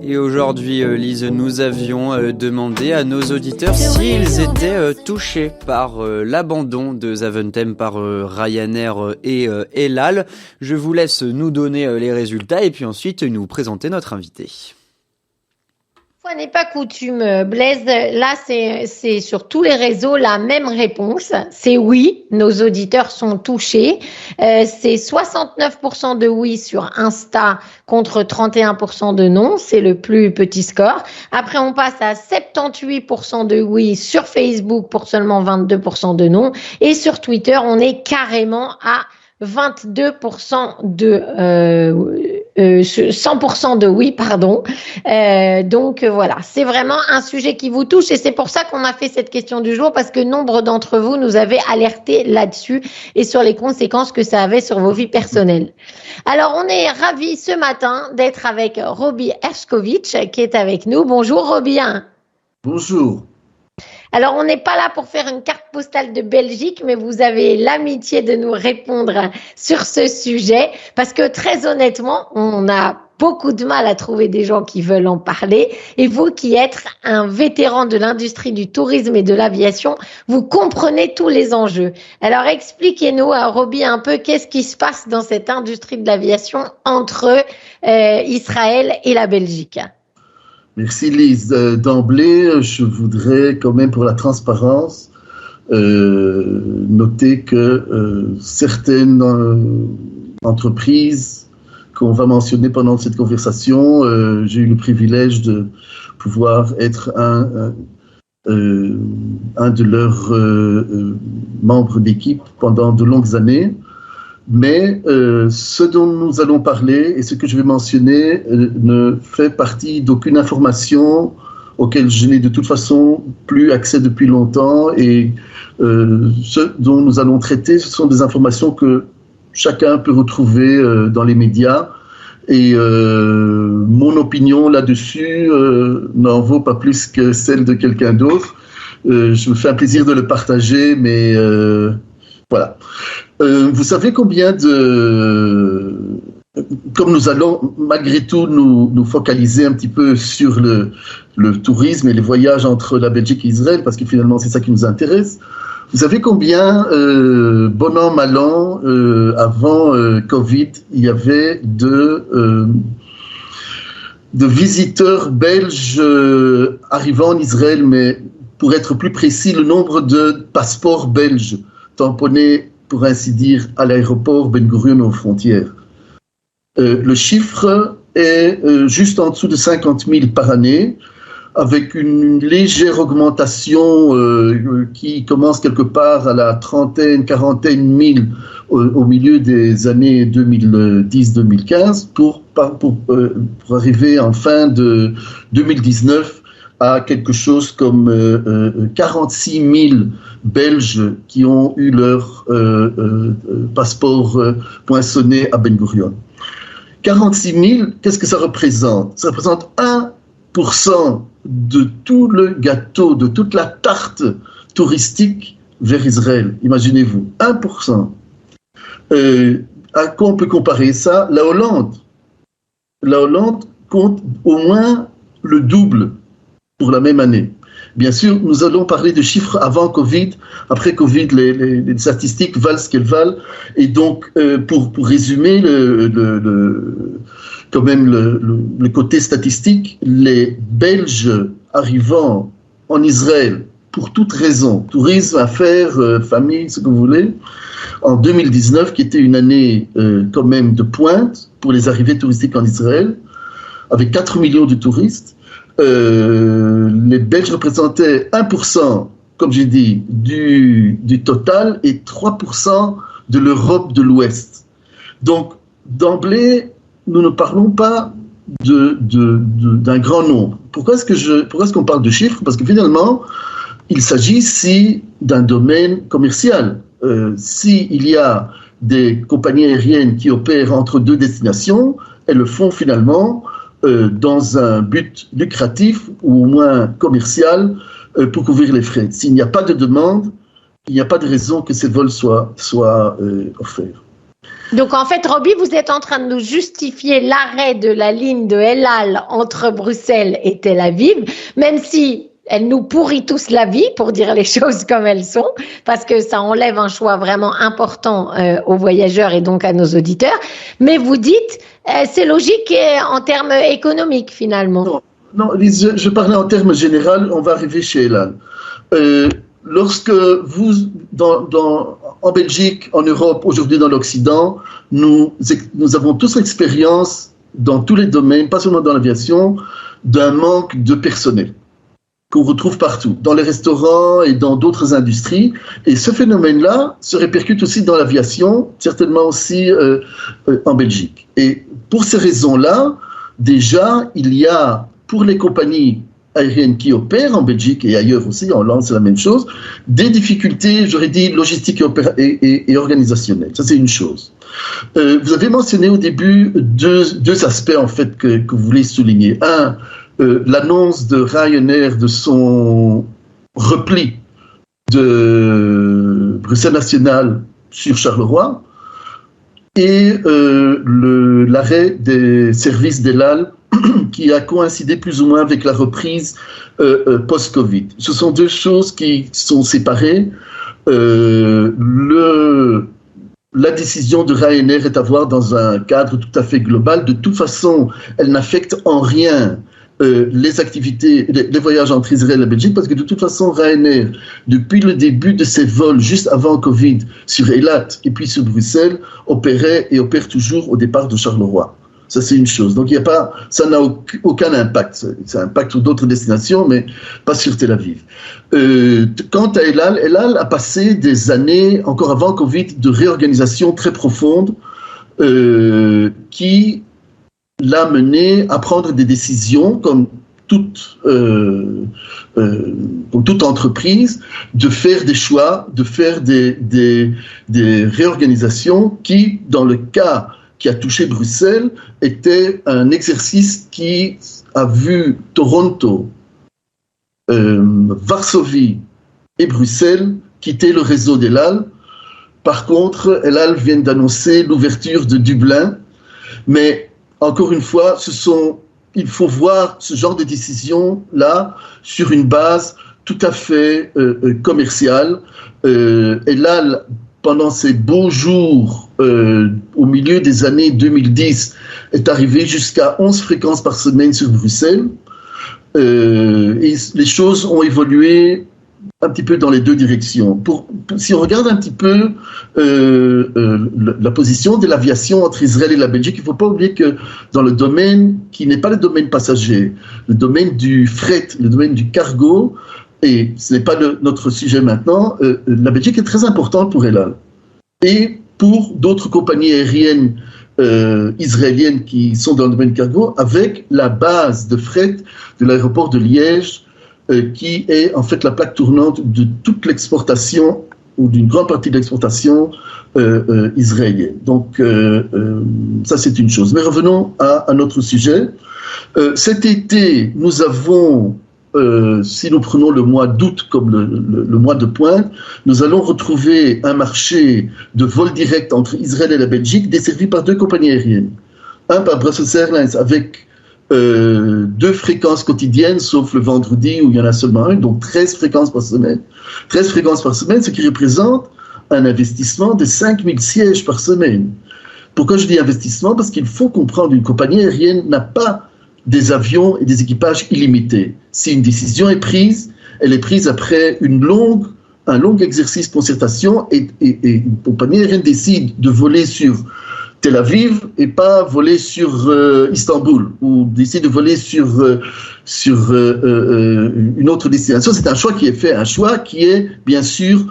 Et aujourd'hui, Lise, nous avions demandé à nos auditeurs s'ils étaient touchés par l'abandon de Zaventem par Ryanair et El Al. Je vous laisse nous donner les résultats et puis ensuite nous présenter notre invité. Fois n'est pas coutume, Blaise. Là, c'est sur tous les réseaux la même réponse. C'est oui, nos auditeurs sont touchés. C'est 69% de oui sur Insta contre 31% de non. C'est le plus petit score. Après, on passe à 78% de oui sur Facebook pour seulement 22% de non. Et sur Twitter, on est carrément à 22% de 100% de oui, pardon. Donc voilà, c'est vraiment un sujet qui vous touche et c'est pour ça qu'on a fait cette question du jour parce que nombre d'entre vous nous avez alerté là-dessus et sur les conséquences que ça avait sur vos vies personnelles. Alors on est ravis ce matin d'être avec Roby Hershkovitch qui est avec nous. Bonjour Roby. Bonjour. Alors, on n'est pas là pour faire une carte postale de Belgique, mais vous avez l'amitié de nous répondre sur ce sujet parce que très honnêtement, on a beaucoup de mal à trouver des gens qui veulent en parler. Et vous qui êtes un vétéran de l'industrie du tourisme et de l'aviation, vous comprenez tous les enjeux. Alors, expliquez-nous, Roby, un peu qu'est-ce qui se passe dans cette industrie de l'aviation entre Israël et la Belgique. Merci Lise. D'emblée, je voudrais quand même pour la transparence noter que certaines entreprises qu'on va mentionner pendant cette conversation, j'ai eu le privilège de pouvoir être un de leurs membres d'équipe pendant de longues années. Mais ce dont nous allons parler et ce que je vais mentionner ne fait partie d'aucune information auquel je n'ai de toute façon plus accès depuis longtemps et ce dont nous allons traiter, ce sont des informations que chacun peut retrouver dans les médias et mon opinion là-dessus n'en vaut pas plus que celle de quelqu'un d'autre. Je me fais un plaisir de le partager, mais voilà. Vous savez combien comme nous allons malgré tout nous focaliser un petit peu sur le tourisme et les voyages entre la Belgique et Israël, parce que finalement c'est ça qui nous intéresse. Vous savez combien, bon an, mal an, avant Covid, il y avait de visiteurs belges arrivant en Israël, mais pour être plus précis, le nombre de passeports belges tamponnés, pour ainsi dire, à l'aéroport Ben Gurion aux frontières. Le chiffre est juste en dessous de 50 000 par année, avec une légère augmentation qui commence quelque part à la trentaine, quarantaine mille au milieu des années 2010-2015 pour arriver en fin de 2019 à quelque chose comme 46 000 Belges qui ont eu leur passeport poinçonné à Ben Gurion. 46 000, qu'est-ce que ça représente? Ça représente 1% de tout le gâteau, de toute la tarte touristique vers Israël. Imaginez-vous, 1%. À quoi on peut comparer ça? La Hollande. La Hollande compte au moins le double pour la même année. Bien sûr, nous allons parler de chiffres avant Covid. Après Covid, les statistiques valent ce qu'elles valent. Et donc, pour résumer quand même le côté statistique, les Belges arrivant en Israël, pour toute raison, tourisme, affaires, famille, ce que vous voulez, en 2019, qui était une année quand même de pointe pour les arrivées touristiques en Israël, avec 4 millions de touristes, les Belges représentaient 1%, comme j'ai dit, du total et 3% de l'Europe de l'Ouest. Donc, d'emblée, nous ne parlons pas d'un grand nombre. Pourquoi est-ce qu'on parle de chiffres? Parce que finalement, il s'agit ici d'un domaine commercial. S'il y a des compagnies aériennes qui opèrent entre deux destinations, elles le font finalement dans un but lucratif ou au moins commercial pour couvrir les frais. S'il n'y a pas de demande, il n'y a pas de raison que ces vols soient offerts. Donc en fait, Robbie, vous êtes en train de nous justifier l'arrêt de la ligne de El Al entre Bruxelles et Tel Aviv, même si elle nous pourrit tous la vie, pour dire les choses comme elles sont, parce que ça enlève un choix vraiment important aux voyageurs et donc à nos auditeurs. Mais vous dites, c'est logique en termes économiques finalement. Non, Lise, je parlais en termes généraux, on va arriver chez El Al. Lorsque vous, en Belgique, en Europe, aujourd'hui dans l'Occident, nous avons tous l'expérience dans tous les domaines, pas seulement dans l'aviation, d'un manque de personnel qu'on retrouve partout, dans les restaurants et dans d'autres industries. Et ce phénomène-là se répercute aussi dans l'aviation, certainement aussi en Belgique. Et pour ces raisons-là, déjà, il y a, pour les compagnies aériennes qui opèrent en Belgique et ailleurs aussi, en Hollande, c'est la même chose, des difficultés, j'aurais dit, logistiques et organisationnelles. Ça, c'est une chose. Vous avez mentionné au début deux aspects, en fait, que vous voulez souligner. Un, l'annonce de Ryanair de son repli de Bruxelles National sur Charleroi et l'arrêt des services d'El Al qui a coïncidé plus ou moins avec la reprise post-Covid. Ce sont deux choses qui sont séparées. La décision de Ryanair est à voir dans un cadre tout à fait global. De toute façon, elle n'affecte en rien les activités, les voyages entre Israël et la Belgique, parce que de toute façon, Ryanair, depuis le début de ses vols, juste avant Covid, sur Eilat et puis sur Bruxelles, opérait et opère toujours au départ de Charleroi. Ça, c'est une chose. Donc, ça n'a aucun impact. Ça impacte sur d'autres destinations, mais pas sur Tel Aviv. Quant à El Al a passé des années, encore avant Covid, de réorganisation très profonde qui l'a mené à prendre des décisions, comme toute entreprise, de faire des choix, de faire des réorganisations qui, dans le cas qui a touché Bruxelles, était un exercice qui a vu Toronto, Varsovie et Bruxelles quitter le réseau d'El Al. Par contre, El Al vient d'annoncer l'ouverture de Dublin, mais encore une fois, il faut voir ce genre de décision-là sur une base tout à fait commerciale. El Al, pendant ces beaux jours, au milieu des années 2010, est arrivé jusqu'à 11 fréquences par semaine sur Bruxelles. Et les choses ont évolué un petit peu dans les deux directions. Si on regarde un petit peu la position de l'aviation entre Israël et la Belgique, il ne faut pas oublier que dans le domaine qui n'est pas le domaine passager, le domaine du fret, le domaine du cargo, et ce n'est pas notre sujet maintenant, la Belgique est très importante pour El Al. Et pour d'autres compagnies aériennes israéliennes qui sont dans le domaine cargo, avec la base de fret de l'aéroport de Liège, qui est en fait la plaque tournante de toute l'exportation, ou d'une grande partie de l'exportation israélienne. Donc, ça c'est une chose. Mais revenons à notre sujet. Cet été, nous avons, si nous prenons le mois d'août comme le mois de pointe, nous allons retrouver un marché de vol direct entre Israël et la Belgique desservi par deux compagnies aériennes. Un par Brussels Airlines avec 2 fréquences quotidiennes, sauf le vendredi où il y en a seulement une, donc 13 fréquences par semaine. 13 fréquences par semaine, ce qui représente un investissement de 5000 sièges par semaine. Pourquoi je dis investissement? Parce qu'il faut comprendre qu'une compagnie aérienne n'a pas des avions et des équipages illimités. Si une décision est prise, elle est prise après un long exercice de concertation et une compagnie aérienne décide de voler sur Tel Aviv et pas voler sur Istanbul ou décide de voler sur une autre destination. C'est un choix qui est fait, un choix qui est bien sûr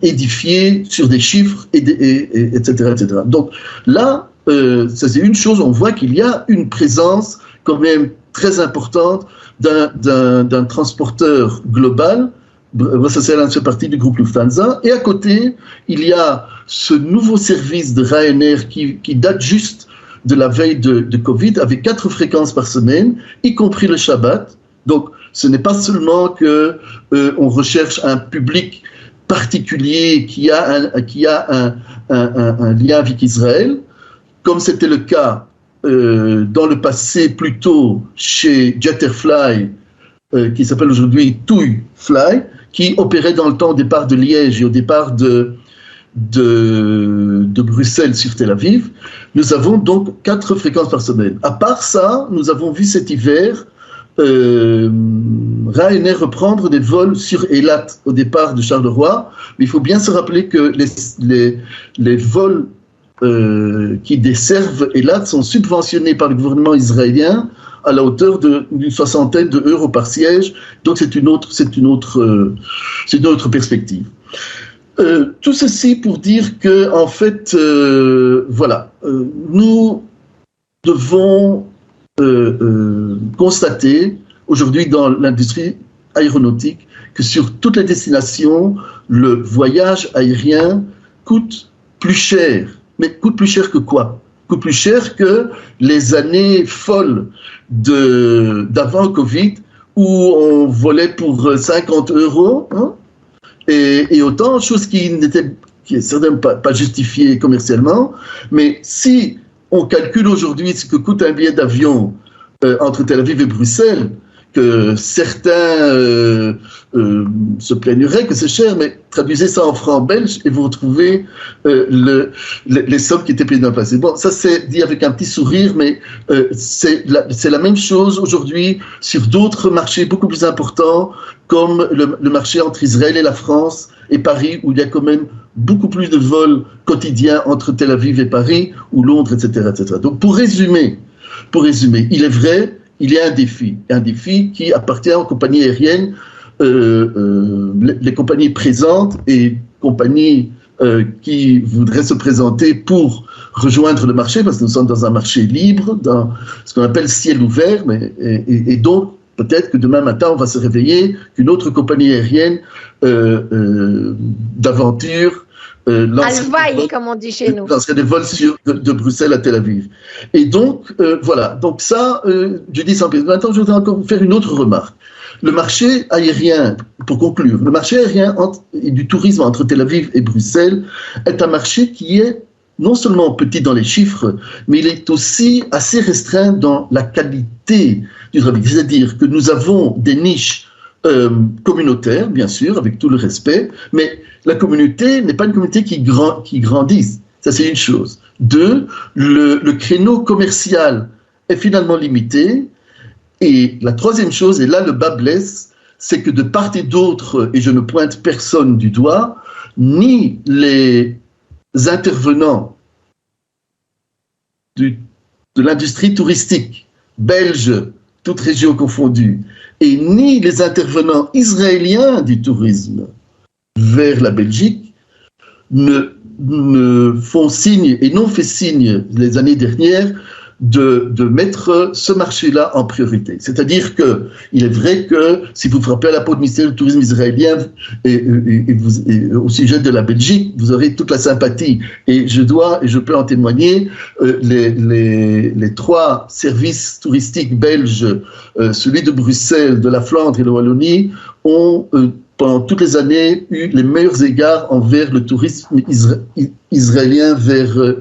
édifié sur des chiffres, etc., etc. Donc là, ça c'est une chose, on voit qu'il y a une présence quand même très importante d'un transporteur global. Brussels Airlines fait partie du groupe Lufthansa, et à côté, il y a ce nouveau service de Ryanair qui date juste de la veille de Covid, avec 4 fréquences par semaine, y compris le Shabbat. Donc, ce n'est pas seulement qu'on recherche un public particulier qui a un lien avec Israël, comme c'était le cas dans le passé plutôt chez Jetterfly, qui s'appelle aujourd'hui TUI Fly, qui opérait dans le temps au départ de Liège et au départ de Bruxelles sur Tel Aviv. Nous avons donc 4 fréquences par semaine. À part ça, nous avons vu cet hiver Ryanair reprendre des vols sur Eilat au départ de Charleroi. Mais il faut bien se rappeler que les vols qui desservent Eilat sont subventionnés par le gouvernement israélien à la hauteur d'une soixantaine d'euros par siège. Donc c'est une autre perspective. Tout ceci pour dire que, en fait, nous devons constater aujourd'hui dans l'industrie aéronautique que sur toutes les destinations, le voyage aérien coûte plus cher. Mais coûte plus cher que quoi ? Coûte plus cher que les années folles d'avant Covid où on volait pour 50 €, hein, et autant, chose qui est certainement pas justifiée commercialement. Mais si on calcule aujourd'hui ce que coûte un billet d'avion entre Tel Aviv et Bruxelles, que certains se plaigneraient que c'est cher, mais traduisez ça en francs belges et vous retrouvez les sommes qui étaient payées dans le passé. Bon, ça c'est dit avec un petit sourire, mais c'est la même chose aujourd'hui sur d'autres marchés beaucoup plus importants, comme le marché entre Israël et la France et Paris, où il y a quand même beaucoup plus de vols quotidiens entre Tel Aviv et Paris, ou Londres, etc., etc. Donc pour résumer, il est vrai, il y a un défi qui appartient aux compagnies aériennes, les compagnies présentes et compagnies qui voudraient se présenter pour rejoindre le marché, parce que nous sommes dans un marché libre, dans ce qu'on appelle ciel ouvert, et donc peut-être que demain matin on va se réveiller qu'une autre compagnie aérienne d'aventure Alvaï, comme on dit chez nous. Lancerait des vols de Bruxelles à Tel Aviv. Et donc, voilà. Donc ça, je dis ça en plus. Maintenant, je voudrais encore vous faire une autre remarque. Le marché aérien, pour conclure, le marché aérien du tourisme entre Tel Aviv et Bruxelles est un marché qui est non seulement petit dans les chiffres, mais il est aussi assez restreint dans la qualité du trafic. C'est-à-dire que nous avons des niches communautaire, bien sûr, avec tout le respect, mais la communauté n'est pas une communauté qui grandisse. Ça, c'est une chose. 2, le créneau commercial est finalement limité. Et la troisième chose, et là le bas blesse, c'est que de part et d'autre, et je ne pointe personne du doigt, ni les intervenants de l'industrie touristique belge, toutes régions confondues, et ni les intervenants israéliens du tourisme vers la Belgique ne font signe et n'ont fait signe les années dernières de mettre ce marché-là en priorité. C'est-à-dire que il est vrai que si vous frappez à la porte du ministère du tourisme israélien et au sujet de la Belgique, vous aurez toute la sympathie. Et je peux en témoigner, les 3 services touristiques belges, celui de Bruxelles, de la Flandre et de Wallonie, ont pendant toutes les années eu les meilleurs égards envers le tourisme israélien vers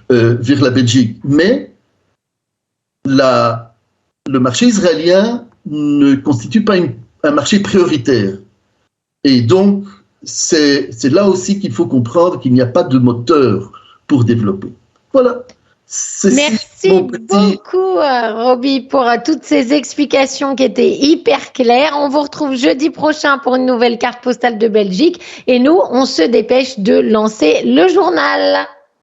la Belgique. Mais le marché israélien ne constitue pas un marché prioritaire. Et donc, c'est là aussi qu'il faut comprendre qu'il n'y a pas de moteur pour développer. Voilà. Merci beaucoup, Roby, pour toutes ces explications qui étaient hyper claires. On vous retrouve jeudi prochain pour une nouvelle carte postale de Belgique. Et nous, on se dépêche de lancer le journal.